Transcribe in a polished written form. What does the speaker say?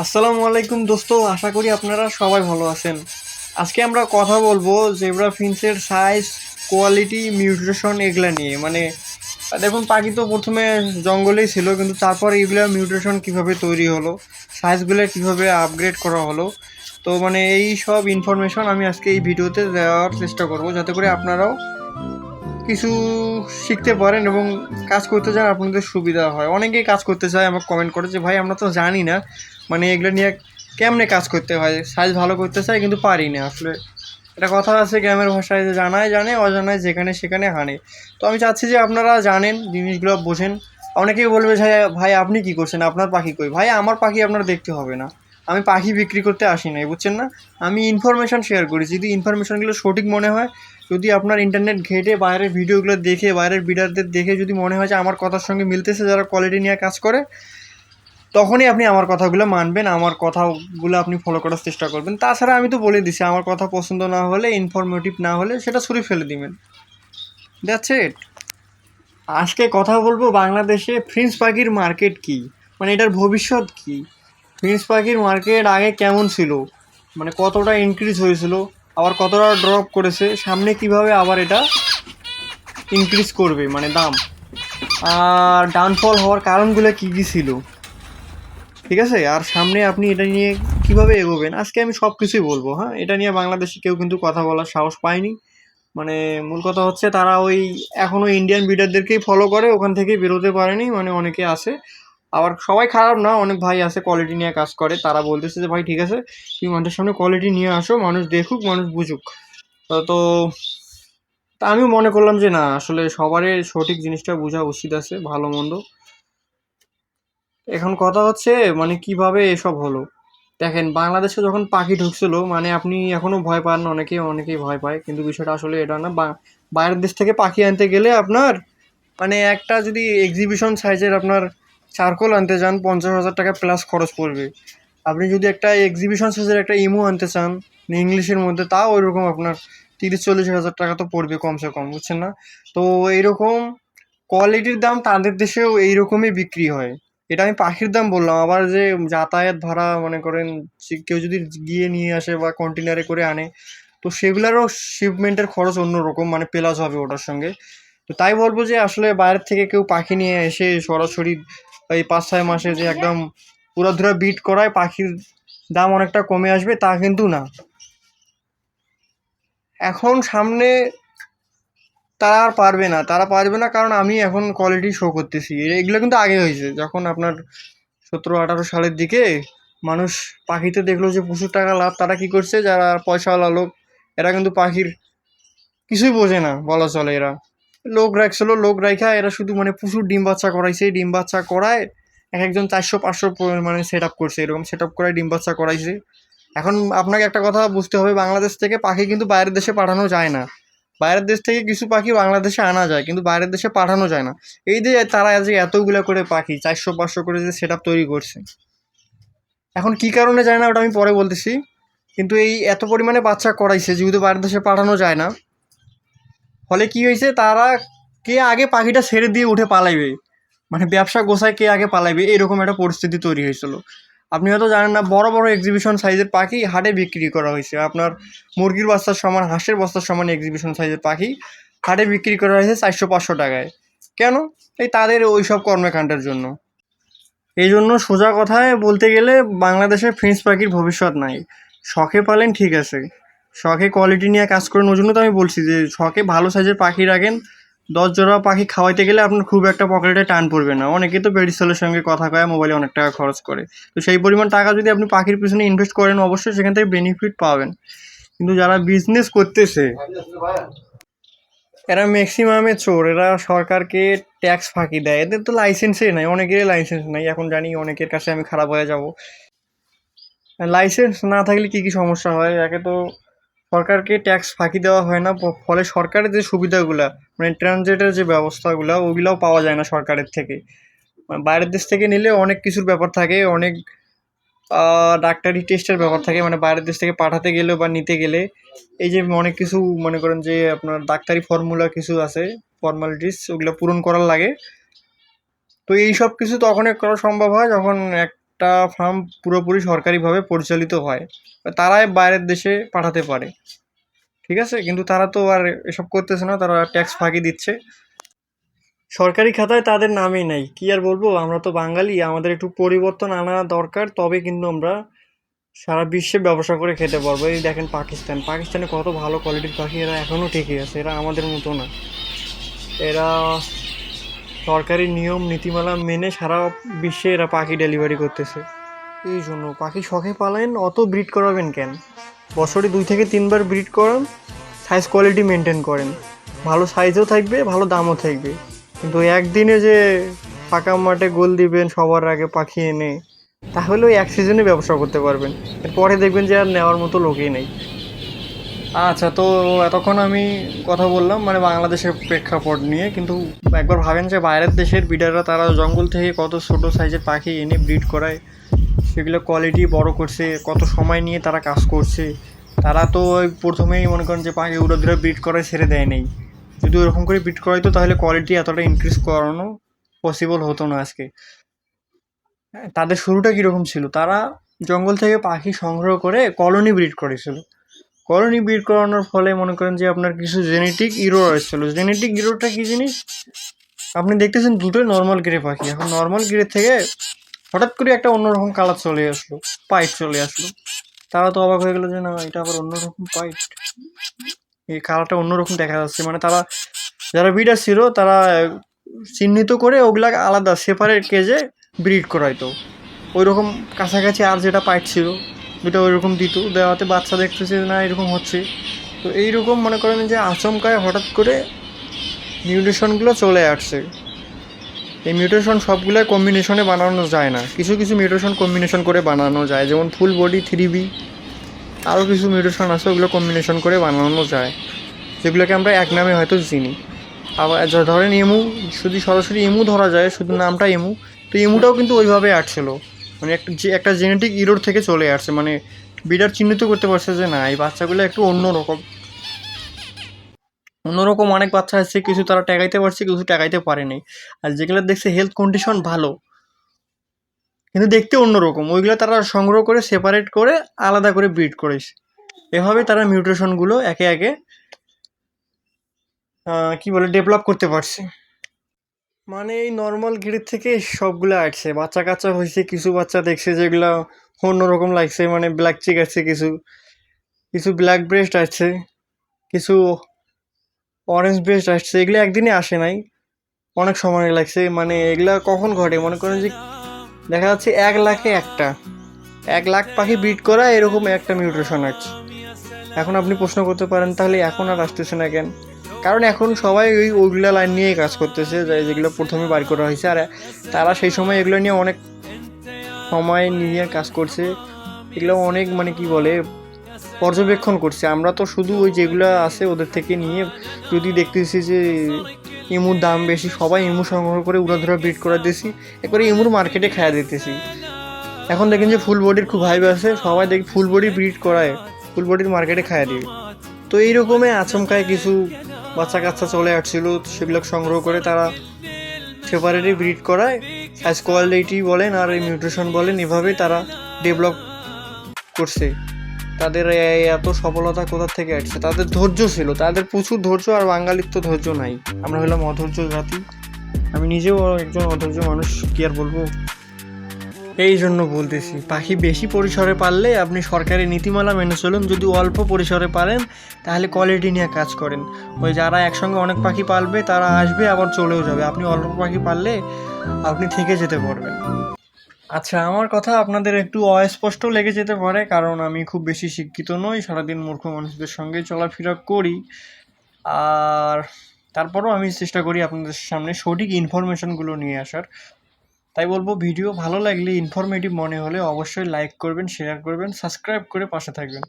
আসসালামু আলাইকুম দোস্ত, আশা করি আপনারা সবাই ভালো আছেন। আজকে আমরা কথা বলবো জেব্রা ফিন্সের সাইজ, কোয়ালিটি, মিউটেশন এগুলা নিয়ে। দেখুন, পাখি তো প্রথমে জঙ্গলেই ছিল, কিন্তু তারপর এগুলা মিউটেশন কিভাবে তৈরি হলো, সাইজগুলো কিভাবে আপগ্রেড করা হলো। তো এই সব ইনফরমেশন আমি আজকে এই ভিডিওতে দেওয়ার চেষ্টা করব, যাতে করে আপনারাও কিছু শিখতে পারেন এবং কাজ করতে চান, আপনাদের সুবিধা হয়। অনেকেই কাজ করতে চায়, আমাকে কমেন্ট করে যে ভাই আমরা তো জানি না এগুলো নিয়ে কেমনে কাজ করতে হয়, সাইজ ভালো করতে চাই কিন্তু পারি না। আসলে একটা কথা আছে গ্রামের ভাষায়, যে জানায় জানে, অজানায় যেখানে সেখানে হানে। তো আমি চাচ্ছি যে আপনারা জানেন, জিনিসগুলো বোঝেন। অনেকেই বলবে ভাই ভাই আপনি কি করছেন, আপনার পাখি কই? ভাই আমার পাখি আপনার দেখতে হবে না, আমি পাখি বিক্রি করতে আসি নাই, বুঝছেন না? আমি ইনফরমেশান শেয়ার করি, যদি ইনফরমেশানগুলো সঠিক মনে হয়, যদি আপনার ইন্টারনেট ঘেটে বাইরের ভিডিওগুলো দেখে, বাইরের বিডারদের দেখে যদি মনে হয় যে আমার কথার সঙ্গে মিলতেছে, যারা কোয়ালিটি নিয়ে কাজ করে, তখনই আপনি আমার কথাগুলো মানবেন, আমার কথাগুলো আপনি ফলো করার চেষ্টা করবেন। তাছাড়া আমি তো বলে দিছি, আমার কথা পছন্দ না হলে, ইনফরমেটিভ না হলে সেটা ছুঁড়ে ফেলে দিবেন। That's it. আজকে কথা বলবো বাংলাদেশে ফ্রিন্স পাখির মার্কেট কি, এটার ভবিষ্যৎ কি। ফ্রিন্স পাখির মার্কেট আগে কেমন ছিল, কতটা ইনক্রিজ হয়েছিল, আবার কতটা ড্রপ করেছে, সামনে কিভাবে আবার এটা ইনক্রিজ করবে, দাম, আর ডাউনফল হওয়ার কারণগুলো কী কী ছিল, ঠিক আছে? আর সামনে আপনি এটা নিয়ে কিভাবে এগোবেন, আজকে আমি সব কিছুই বলবো। হ্যাঁ, এটা নিয়ে বাংলাদেশে কেউ কিন্তু কথা বলার সাহস পায়নি। মূল কথা হচ্ছে, তারা ওই এখনও ইন্ডিয়ান বিডারদেরকেই ফলো করে, ওখান থেকেই বেরোতে পারেনি। অনেকে আছে, আবার সবাই খারাপ না, অনেক ভাই আছে কোয়ালিটি নিয়ে কাজ করে, তারা বলতেছে যে ভাই ঠিক আছে, তুমি মানুষের সামনে কোয়ালিটি নিয়ে আসো, মানুষ দেখুক, মানুষ বুঝুক। তো তা আমিও মনে করলাম যে না, আসলে সবারই সঠিক জিনিসটা বোঝা উচিত আছে, ভালো মন্দ। এখন কথা হচ্ছে, কিভাবে এসব হলো। দেখেন, বাংলাদেশে যখন পাখি ঢুকছিল, আপনি এখনো ভয় পান, অনেকেই ভয় পায়, কিন্তু বিষয়টা আসলে এটা না। বাইরের দেশ থেকে পাখি আনতে গেলে আপনার একটা যদি এক্সিবিশন সাইজের আপনার চারকোল আনতে চান, 50,000 টাকা প্লাস খরচ পড়বে। আপনি যদি একটা এক্সিবিশন সাইজের একটা ইমো আনতে চান ইংলিশের মধ্যে, তাও ওই রকম আপনার 30-40 হাজার টাকা তো পড়বে কমসে কম, বুঝছেন না? তো এইরকম কোয়ালিটির দাম তাদের দেশেও এইরকমই বিক্রি হয়। এটা আমি পাখির দাম বললাম, আবার যে যাতায়াত ভাড়া, মনে করেন যে কেউ যদি গিয়ে নিয়ে আসে বা কন্টেনারে করে আনে, তো সেগুলোরও শিপমেন্টের খরচ অন্যরকম, প্লাস হবে ওটার সঙ্গে। তো তাই বলবো যে আসলে বাইরের থেকে কেউ পাখি নিয়ে এসে সরাসরি এই 5-6 মাসে যে একদম পুরোধুরা বিট করায় পাখির দাম অনেকটা কমে আসবে, তা কিন্তু না। এখন সামনে তারা পারবে না, কারণ আমি এখন কোয়ালিটি শো করতেছি। এগুলো কিন্তু আগে হয়েছে, যখন আপনার 17-18 সালের দিকে মানুষ পাখিতে দেখলো যে প্রচুর টাকা লাভ, তারা কি করছে, যারা পয়সাওয়ালা লোক, এরা কিন্তু পাখির কিছুই বোঝে না বলা চলে। এরা লোক রাখছিল, লোক রাখা এরা শুধু প্রচুর ডিম বাচ্চা করাইছে, ডিম বাচ্চা করায় এক একজন 400-500 সেট আপ করছে, এরকম সেট আপ করায় ডিম বাচ্চা করাইছে। এখন আপনাকে একটা কথা বুঝতে হবে, বাংলাদেশ থেকে পাখি কিন্তু বাইরের দেশে পাঠানো যায় না। বাইরের দেশ থেকে কিছু পাখি বাংলাদেশে আনা যায়, কিন্তু বাইরের দেশে পাঠানো যায় না। এই যে তারা যে এতগুলো করে পাখি 400-500 করে যে সেট আপ তৈরি করছে, এখন কি কারণে যায় না ওটা আমি পরে বলতেছি। কিন্তু এই এত পরিমাণে বাচ্চা করাইছে, যেহেতু বাইরের দেশে পাঠানো যায় না, ফলে কি হয়েছে, তারা কে আগে পাখিটা ছেড়ে দিয়ে উঠে পালাইবে, ব্যবসা গোছায় কে আগে পালাইবে, এরকম একটা পরিস্থিতি তৈরি হয়েছিল। আপনি হয়তো জানেন না, বড় বড় এক্সিবিশন সাইজের পাখি হাটে বিক্রি করা হয়েছে, আপনার মুরগির বাচ্চার সমান, হাঁসের বাচ্চার সমান এক্সিবিশন সাইজের পাখি হাটে বিক্রি করা হয়েছে 400-500 টাকায়। কেন? এই তাদের ওই সব কর্মকাণ্ডের জন্য। এই জন্য সোজা কথায় বলতে গেলে বাংলাদেশে ফ্রেঞ্চ পাখির ভবিষ্যৎ নাই। শখে পালেন ঠিক আছে, শখে কোয়ালিটি নিয়ে কাজ করেন, ওই জন্য তো আমি বলছি যে শখে ভালো সাইজের পাখি রাখেন। 10 জোড়া পাখি খাওয়াইতে গেলে আপনার খুব একটা পকেটে টান পড়বে না। অনেকে তো পেডিসেলের সঙ্গে কথা কয়, মোবাইলে অনেক টাকা খরচ করে। তো সেই পরিমাণ টাকা যদি আপনি পাখির পিছনে ইনভেস্ট করেন, অবশ্যই সেখান থেকে বেনিফিট পাবেন। কিন্তু যারা বিজনেস করতেছে, এরা ম্যাক্সিমামে চোর, এরা সরকারকে ট্যাক্স ফাঁকি দেয়, এদের তো লাইসেন্সই নাই, অনেকেরই লাইসেন্স নাই। এখন জানি অনেকের কাছে আমি খারাপ হয়ে যাব। লাইসেন্স না থাকলে কি কি সমস্যা হয়, একে তো সরকারকে ট্যাক্স ফাঁকি দেওয়া হয় না, ফলে সরকারের যে সুবিধাগুলা, ট্রানজিটের যে ব্যবস্থাগুলো, ওগুলাও পাওয়া যায় না সরকারের থেকে। বাইরের দেশ থেকে নিলে অনেক কিছুর ব্যাপার থাকে, অনেক ডাক্তারি টেস্টের ব্যাপার থাকে, বাইরের দেশ থেকে পাঠাতে গেলে বা নিতে গেলে এই যে অনেক কিছু, মনে করেন যে আপনার ডাক্তারি ফর্মুলা কিছু আছে, ফর্মালিটিস, ওগুলো পূরণ করার লাগে। তো এই সব কিছু তখনই করা সম্ভব হয় যখন একটা একটা ফার্ম পুরোপুরি সরকারিভাবে পরিচালিত হয়, তারাই বাইরের দেশে পাঠাতে পারে, ঠিক আছে? কিন্তু তারা তো আর এসব করতেছে না, তারা ট্যাক্স ফাঁকি দিচ্ছে। সরকারি খাতায় তাদের নামই নাই, কি আর বলবো, আমরা তো বাঙালি, আমাদের একটু পরিবর্তন আনা দরকার, তবে কিন্তু আমরা সারা বিশ্বে ব্যবসা করে খেতে পারবো। এই দেখেন পাকিস্তানে কত ভালো কোয়ালিটির পাখি, এরা এখনও ঠিকই আছে, এরা আমাদের মতো না। এরা সরকারি নিয়ম নীতিমালা মেনে সারা বিশ্বে এরা পাখি ডেলিভারি করতেছে। এই জন্য পাখি শখে পালেন, অত ব্রিড করাবেন কেন? বছরে 2 থেকে 3 বার ব্রিড করান, সাইজ কোয়ালিটি মেনটেন করেন, ভালো সাইজও থাকবে, ভালো দামও থাকবে। কিন্তু একদিনে যে ফাঁকা মাঠে গোল দিবেন সবার আগে পাখি এনে, তাহলে ওই এক সিজনে ব্যবসা করতে পারবেন, এরপরে দেখবেন যে আর নেওয়ার মতো লোকই নেই। আচ্ছা, তো এতক্ষণ আমি কথা বললাম মানে বাংলাদেশের প্রেক্ষাপট নিয়ে, কিন্তু একবার ভাবেন যে বাইরের দেশের ব্রিডাররা তারা জঙ্গল থেকে কত ছোট সাইজের পাখি এনে ব্রিড করায়, সেগুলো কোয়ালিটি বড় করছে, কত সময় নিয়ে তারা কাজ করছে। তারা তো ওই প্রথমেই মনে করেন যে পাখি উড়ে ধরে ব্রিড করে ছেড়ে দেয় নেই। যদি ওরকম করে ব্রিড করাইতো তাহলে কোয়ালিটি এতটা ইনক্রিজ করানো পসিবল হতো না আজকে। হ্যাঁ, তাদের শুরুটা কীরকম ছিল, তারা জঙ্গল থেকে পাখি সংগ্রহ করে কলোনি ব্রিড করেছিল। কলোনি ব্রিড করানোর ফলে মনে করেন যে আপনার কিছু জেনেটিক ইরোর আসছিলো। জেনেটিক ইরোরটা কী জিনিস, আপনি দেখতেছেন দুটোই নর্মাল গ্রে পাখি, এখন নর্মাল গ্রে থেকে হঠাৎ করে একটা অন্যরকম কালার চলে আসলো, পাইট চলে আসলো। তারা তো অবাক হয়ে গেলো যে না, এটা আবার অন্যরকম পাইট, এই কালারটা অন্যরকম দেখা যাচ্ছে। মানে তারা যারা ব্রিডার ছিল তারা চিহ্নিত করে ওগুলা আলাদা সেপারেট কেজে ব্রিড করাইতো। ওই রকম কাছাকাছি আর যেটা পাইট ছিল দুটো ওই রকম দিত, দেওয়াতে বাচ্চা দেখতেছে না এরকম হচ্ছে। তো এইরকম মনে করেন যে আচমকায় হঠাৎ করে মিউটেশনগুলো চলে আসছে। এই মিউটেশন সবগুলো কম্বিনেশনে বানানো যায় না, কিছু কিছু মিউটেশন কম্বিনেশন করে বানানো যায়, যেমন ফুল বডি 3B, আরও কিছু মিউটেশন আছে ওগুলো কম্বিনেশন করে বানানো যায়, যেগুলোকে আমরা এক নামে হয়তো চিনি। আবার ধরেন এমু, যদি সরাসরি এমু ধরা যায়, শুধু নামটা এমু, তো এমুটাও কিন্তু ওইভাবে আসছিল, মানে একটা জেনেটিক ইরোর থেকে চলে আসছে। মানে ব্রিডার চিহ্নিত করতে পারছে যে না, এই বাচ্চাগুলো একটু অন্যরকম। অনেক বাচ্চা আছে, কিছু তারা টেকাইতে পারছে, কিছু টেকাইতে পারেনি। আর যেগুলো দেখছে হেলথ কন্ডিশন ভালো কিন্তু দেখতে অন্যরকম, ওইগুলো তারা সংগ্রহ করে সেপারেট করে আলাদা করে ব্রিড করেছে। এভাবে তারা মিউটেশনগুলো একে একে কি বলে ডেভেলপ করতে পারছে। মানে এই নর্মাল গ্রিড থেকে সবগুলো আসছে, বাচ্চা কাচ্চা হয়েছে, কিছু বাচ্চা দেখছে যেগুলো অন্যরকম লাগছে, মানে ব্ল্যাক চিক আছে, কিছু কিছু ব্ল্যাক ব্রেস্ট আসছে, কিছু অরেঞ্জ ব্রেস্ট আসছে। এগুলো একদিনে আসে নাই, অনেক সময় লাগছে। মানে এগুলা কখন ঘটে, মনে করেন যে দেখা যাচ্ছে 1 লাখে একটা, 1 লাখ পাখি ব্রিড করা এরকম একটা মিউটেশন আসছে। এখন আপনি প্রশ্ন করতে পারেন তাহলে এখন আর আসতেছে না কেন? কারণ এখন সবাই ওইগুলা লাইন নিয়েই কাজ করতেছে, যেগুলো প্রথমে বার করা হয়েছে, আর তারা সেই সময় এগুলো নিয়ে অনেক সময় নিয়ে কাজ করছে, এগুলো অনেক মানে কি বলে পর্যবেক্ষণ করছে। আমরা তো শুধু ওই যেগুলো আছে ওদের থেকে নিয়ে যদি দেখতেছি যে এমুর দাম বেশি, সবাই এমু সংগ্রহ করে উড়াধুরা ব্রিড করে দিয়েছি, একবারে এমুর মার্কেটে খাইয়া দিতেছি। এখন দেখেন যে ফুল বডির খুব হাইপ আছে, সবাই দেখি ফুল বডি ব্রিড করায়, ফুল বডির মার্কেটে খাইয়া দিবে। তো এইরকমই আচমকায় কিছু বাচ্চা কাচ্চা চলে আসছিল, সেগুলো সংগ্রহ করে তারা সেপারেটলি ব্রিড করায়, সাইজ কোয়ালিটি বলেন আর এই মিউটেশন বলেন, এভাবেই তারা ডেভেলপ করছে। তাদের এত সফলতা কোথা থেকে আসছে? তাদের ধৈর্য ছিল, তাদের প্রচুর ধৈর্য, আর বাঙালির তো ধৈর্য নাই, আমরা হলাম অধৈর্য জাতি। আমি নিজেও একজন অধৈর্য মানুষ, কি আর বলবো। এই জন্য বলতেছি, পাখি বেশি পরিসরে পারলে আপনি সরকারি নীতিমালা মেনে চলুন, যদি অল্প পরিসরে পারেন তাহলে কোয়ালিটি নিয়ে কাজ করেন। ওই যারা একসঙ্গে অনেক পাখি পালবে তারা আসবে আবার চলেও যাবে, আপনি অল্প পাখি পাললে আপনি থেকে যেতে পারবেন। আচ্ছা, আমার কথা আপনাদের একটু অস্পষ্ট লেগে যেতে পারে, কারণ আমি খুব বেশি শিক্ষিত নই, সারাদিন মূর্খ মানুষদের সঙ্গে চলাফেরা করি। আর তারপরও আমি চেষ্টা করি আপনাদের সামনে সঠিক ইনফরমেশনগুলো নিয়ে আসার। তাই বলবো, ভিডিও ভালো লাগলে, ইনফরমেটিভ মনে হলে অবশ্যই লাইক করবেন, শেয়ার করবেন, সাবস্ক্রাইব করে পাশে থাকবেন।